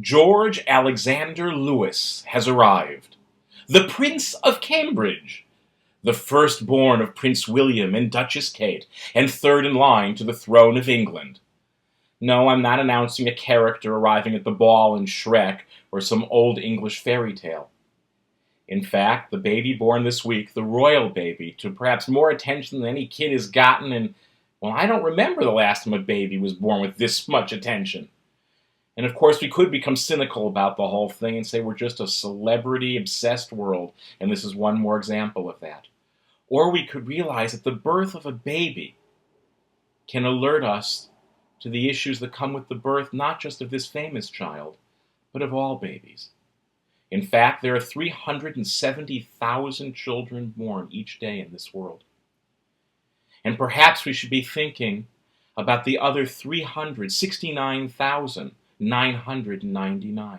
George Alexander Lewis has arrived, the Prince of Cambridge, the firstborn of Prince William and Duchess Kate, and third in line to the throne of England. No, I'm not announcing a character arriving at the ball in Shrek or some old English fairy tale. In fact, the baby born this week, the royal baby, to perhaps more attention than any kid has gotten in, well, I don't remember the last time a baby was born with this much attention. And of course, we could become cynical about the whole thing and say we're just a celebrity-obsessed world, and this is one more example of that. Or we could realize that the birth of a baby can alert us to the issues that come with the birth not just of this famous child, but of all babies. In fact, there are 370,000 children born each day in this world. And perhaps we should be thinking about the other 369,999.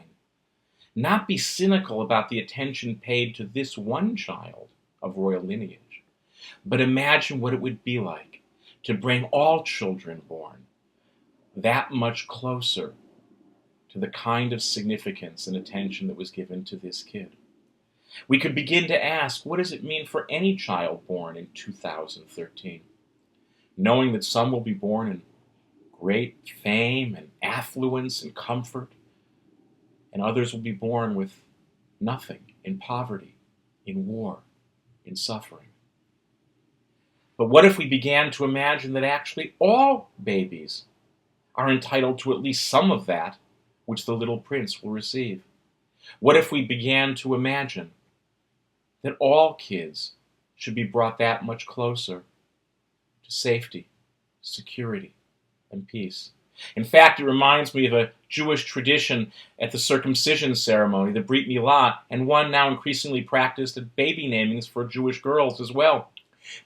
Not be cynical about the attention paid to this one child of royal lineage, but imagine what it would be like to bring all children born that much closer to the kind of significance and attention that was given to this kid. We could begin to ask, what does it mean for any child born in 2013? Knowing that some will be born in great fame and affluence and comfort, and others will be born with nothing, in poverty, in war, in suffering. But what if we began to imagine that actually all babies are entitled to at least some of that which the little prince will receive? What if we began to imagine that all kids should be brought that much closer to safety, security, and peace? In fact, it reminds me of a Jewish tradition at the circumcision ceremony, the Brit Milah, and one now increasingly practiced at baby namings for Jewish girls as well.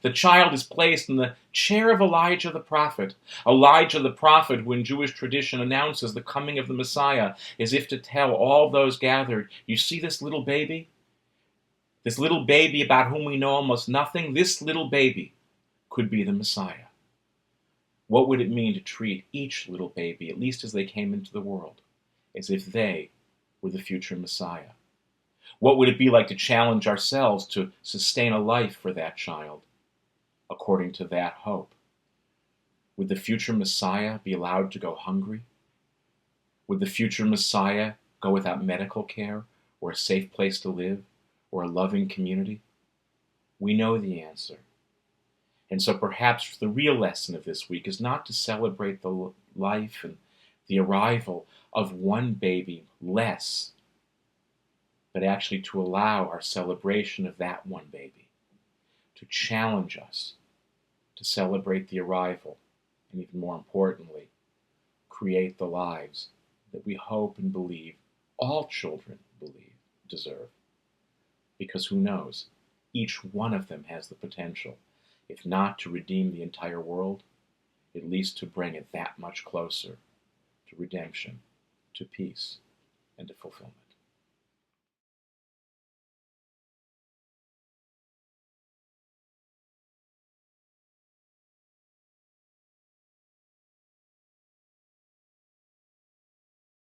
The child is placed in the chair of Elijah the prophet. Elijah the prophet, who in Jewish tradition announces the coming of the Messiah, as if to tell all those gathered, you see this little baby? This little baby about whom we know almost nothing? This little baby could be the Messiah. What would it mean to treat each little baby, at least as they came into the world, as if they were the future Messiah? What would it be like to challenge ourselves to sustain a life for that child according to that hope? Would the future Messiah be allowed to go hungry? Would the future Messiah go without medical care or a safe place to live or a loving community? We know the answer. And so perhaps the real lesson of this week is not to celebrate the life and the arrival of one baby less, but actually to allow our celebration of that one baby to challenge us to celebrate the arrival, and even more importantly, create the lives that we hope and believe all children deserve. Because who knows, each one of them has the potential, if not to redeem the entire world, at least to bring it that much closer to redemption, to peace, and to fulfillment.